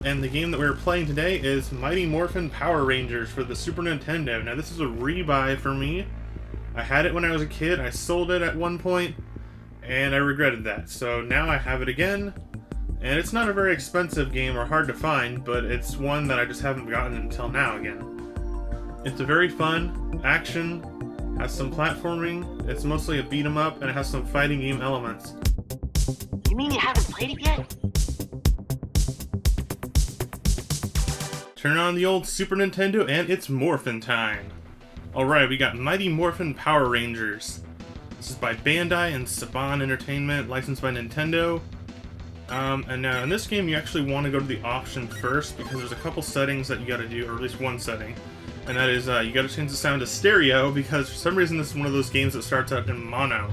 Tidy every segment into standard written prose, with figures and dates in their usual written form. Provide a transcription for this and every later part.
and the game that we're playing today is Mighty Morphin Power Rangers for the Super Nintendo. Now this is a rebuy for me. I had it when I was a kid, I sold it at one point, and I regretted that. So now I have it again, and it's not a very expensive game or hard to find, but it's one that I just haven't gotten until now again. It's a very fun action, has some platforming, it's mostly a beat 'em up, and it has some fighting game elements. You mean you haven't played it yet? Turn on the old Super Nintendo and it's Morphin time. Alright, we got Mighty Morphin Power Rangers. This is by Bandai and Saban Entertainment, licensed by Nintendo. And now in this game you actually want to go to the option first because there's a couple settings that you gotta do, or at least one setting. And that is, you gotta change the sound to stereo because for some reason this is one of those games that starts out in mono.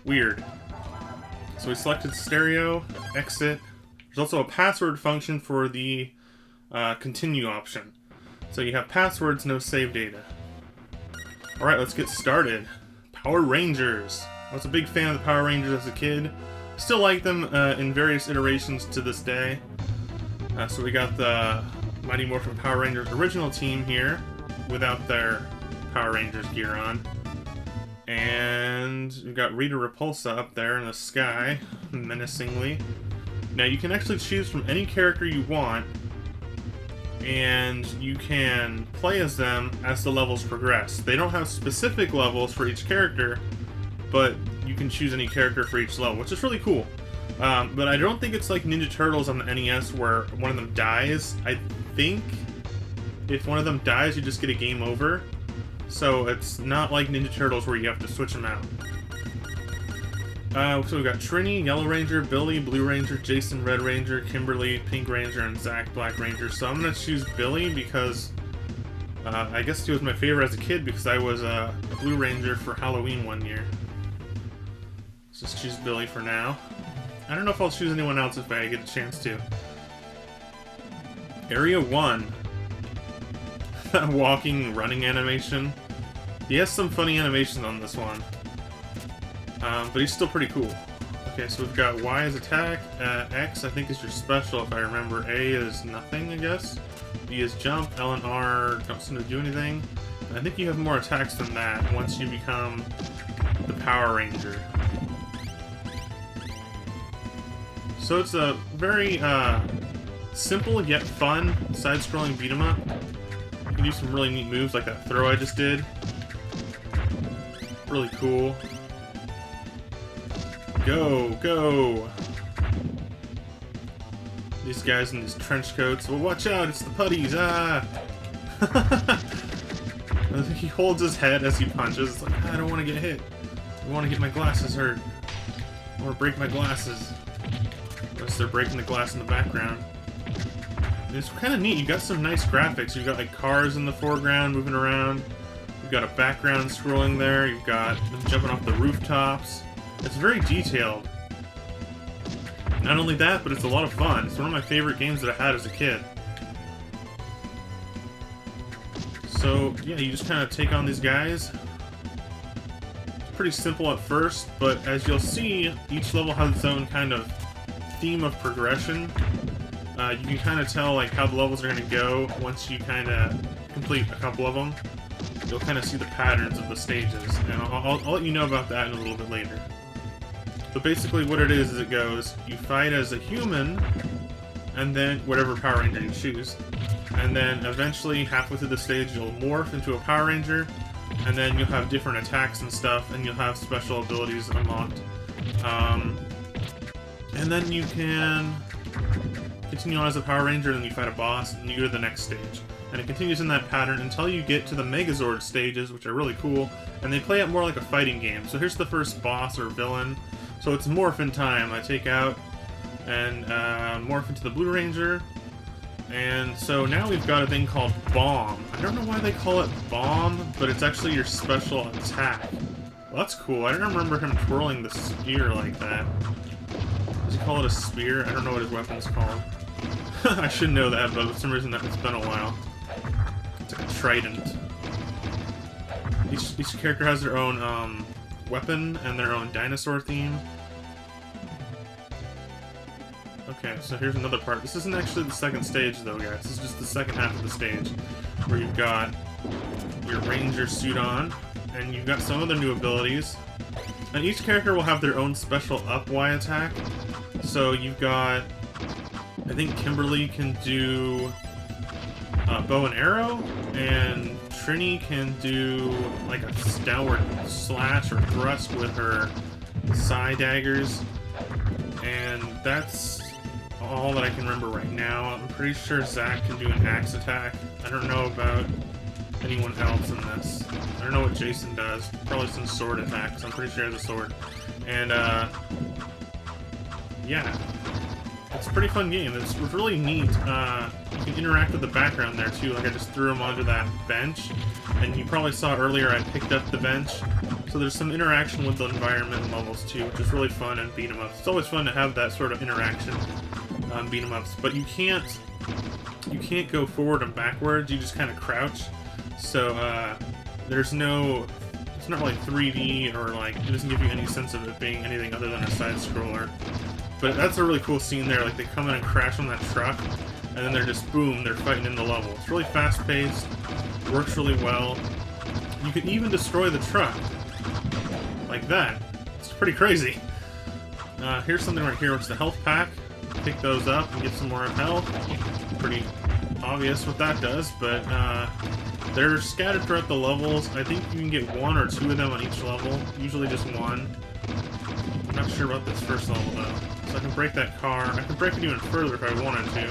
Weird. So we selected stereo, exit. There's also a password function for the continue option. So you have passwords, no save data. Alright, let's get started. Power Rangers. I was a big fan of the Power Rangers as a kid. Still like them in various iterations to this day. So we got the Mighty Morphin Power Rangers original team here, without their Power Rangers gear on. And we've got Rita Repulsa up there in the sky, menacingly. Now you can actually choose from any character you want, and you can play as them as the levels progress. They don't have specific levels for each character, but you can choose any character for each level, which is really cool. But I don't think it's like Ninja Turtles on the NES where one of them dies. I think if one of them dies, you just get a game over. So it's not like Ninja Turtles where you have to switch them out. So we've got Trini, Yellow Ranger, Billy, Blue Ranger, Jason, Red Ranger, Kimberly, Pink Ranger, and Zack, Black Ranger. So I'm going to choose Billy because I guess he was my favorite as a kid because I was a Blue Ranger for Halloween one year. Let's just choose Billy for now. I don't know if I'll choose anyone else if I get a chance to. Area 1. That walking, running animation. He has some funny animation on this one. But he's still pretty cool. Okay, so we've got Y is attack, X I think is your special if I remember, A is nothing I guess, B is jump, L and R don't seem to do anything. I think you have more attacks than that once you become the Power Ranger. So it's a very simple yet fun side-scrolling beat 'em up. You can do some really neat moves like that throw I just did. Really cool. Go, go! These guys in these trench coats. Well, watch out, it's the putties, ah! I think he holds his head as he punches. It's like, I don't want to get hit. I want to get my glasses hurt. I want to break my glasses. Unless they're breaking the glass in the background. And it's kind of neat. You got some nice graphics. You've got like cars in the foreground moving around. You've got a background scrolling there. You've got them jumping off the rooftops. It's very detailed. Not only that, but it's a lot of fun. It's one of my favorite games that I had as a kid. So, yeah, you just kind of take on these guys. It's pretty simple at first, but as you'll see, each level has its own kind of theme of progression. You can kind of tell like how the levels are going to go once you kind of complete a couple of them. You'll kind of see the patterns of the stages, and I'll let you know about that in a little bit later. So basically what it is it goes, you fight as a human, and then whatever Power Ranger you choose, and then eventually halfway through the stage you'll morph into a Power Ranger, and then you'll have different attacks and stuff, and you'll have special abilities unlocked. And then you can continue on as a Power Ranger, and then you fight a boss, and you go to the next stage. And it continues in that pattern until you get to the Megazord stages, which are really cool, and they play it more like a fighting game. So here's the first boss or villain. So it's Morphin time. I take out and morph into the Blue Ranger. And so now we've got a thing called Bomb. I don't know why they call it Bomb, but it's actually your special attack. Well, that's cool. I don't remember him twirling the spear like that. Does he call it a spear? I don't know what his weapon's called. I should know that, but for some reason it's been a while. It's like a trident. Each character has their own weapon and their own dinosaur theme. Okay, so here's another part. This isn't actually the second stage, though, guys. This is just the second half of the stage, where you've got your ranger suit on, and you've got some other new abilities. And each character will have their own special up Y attack. So you've got, I think Kimberly can do bow and arrow, and Trini can do like a downward slash or thrust with her side daggers. And that's all that I can remember right now. I'm pretty sure Zach can do an axe attack. I don't know about anyone else in this. I don't know what Jason does. Probably some sword attacks. I'm pretty sure he has a sword. And, yeah. It's a pretty fun game. It's really neat. You can interact with the background there, too. Like, I just threw him onto that bench. And you probably saw earlier I picked up the bench. So there's some interaction with the environment and levels, too, which is really fun in beat-em-ups. It's always fun to have that sort of interaction on beat-em-ups. But you can't go forward and backwards. You just kind of crouch. So, there's no... It's not like 3D, or like, it doesn't give you any sense of it being anything other than a side-scroller. But that's a really cool scene there. Like, they come in and crash on that truck, and then they're just, boom, they're fighting in the level. It's really fast-paced, works really well. You can even destroy the truck. Like that. It's pretty crazy. Here's something right here, which is the health pack. Pick those up and get some more health. Pretty obvious what that does, but they're scattered throughout the levels. I think you can get 1 or 2 of them on each level. Usually just 1. I'm not sure about this first level, though. So I can break that car. I can break it even further if I wanted to.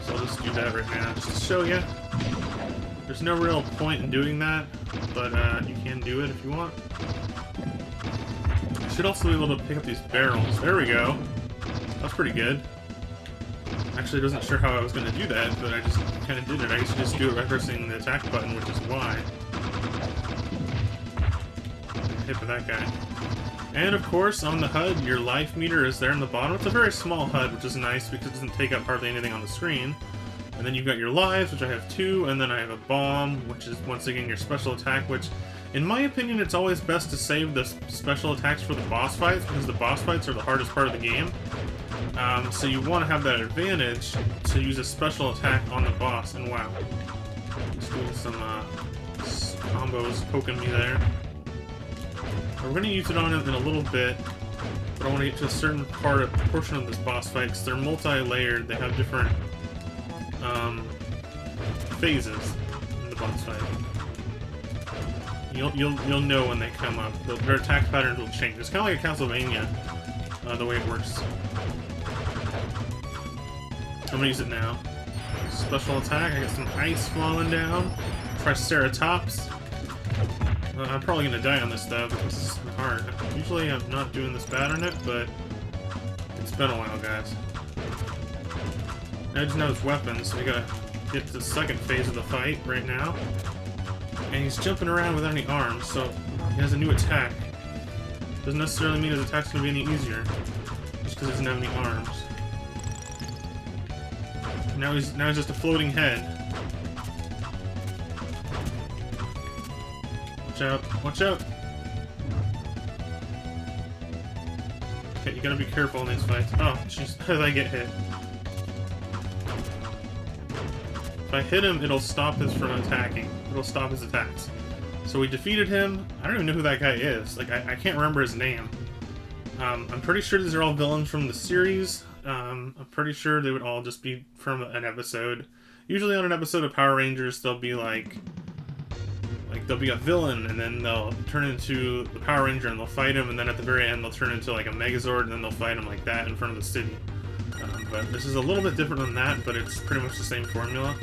So I'll just do that right now, just to show you. There's no real point in doing that, but you can do it if you want. You should also be able to pick up these barrels. There we go. That's pretty good. Actually, I wasn't sure how I was going to do that, but I just kind of did it. I used to just do it by pressing the attack button, which is Y. Hit with that guy. And of course, on the HUD, your life meter is there in the bottom. It's a very small HUD, which is nice because it doesn't take up hardly anything on the screen. And then you've got your lives, which I have 2, and then I have a bomb, which is once again your special attack, which, in my opinion, it's always best to save the special attacks for the boss fights, because the boss fights are the hardest part of the game. So you want to have that advantage to use a special attack on the boss, and wow. Just doing some combos poking me there. We're going to use it on it in a little bit, but I want to get to a certain portion of this boss fight, because they're multi-layered, they have different phases in the boss fight. You'll know when they come up. Their attack patterns will change. It's kind of like a Castlevania, the way it works. I'm gonna use it now. Special attack. I got some ice falling down. Triceratops. I'm probably gonna die on this though because this is hard. Usually I'm not doing this bad on it, but it's been a while, guys. I just know his weapons, so we gotta get to the second phase of the fight right now. And he's jumping around without any arms, so he has a new attack. Doesn't necessarily mean his attack's gonna be any easier, just because he doesn't have any arms. Now he's just a floating head. Watch out! Watch out! Okay, you gotta be careful in these fights. Oh, jeez, how did I get hit? If I hit him, it'll stop his from attacking. It'll stop his attacks. So we defeated him. I don't even know who that guy is. Like, I can't remember his name. I'm pretty sure these are all villains from the series. I'm pretty sure they would all just be from an episode. Usually on an episode of Power Rangers, there'll be like there'll be a villain, and then they'll turn into the Power Ranger and they'll fight him, and then at the very end they'll turn into like a Megazord, and then they'll fight him like that in front of the city. But this is a little bit different than that, but it's pretty much the same formula.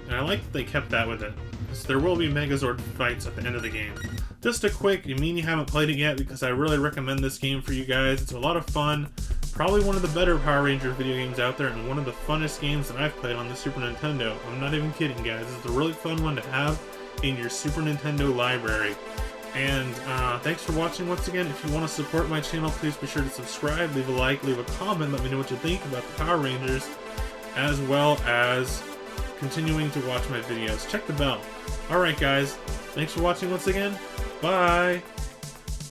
And I like that they kept that with it. So there will be Megazord fights at the end of the game. Just a quick, you mean you haven't played it yet, because I really recommend this game for you guys. It's a lot of fun. Probably one of the better Power Ranger video games out there, and one of the funnest games that I've played on the Super Nintendo. I'm not even kidding, guys. It's a really fun one to have in your Super Nintendo library. And thanks for watching once again. If you want to support my channel, please be sure to subscribe, leave a like, leave a comment, let me know what you think about the Power Rangers, as well as continuing to watch my videos. Check the bell. Alright guys, thanks for watching once again. Bye!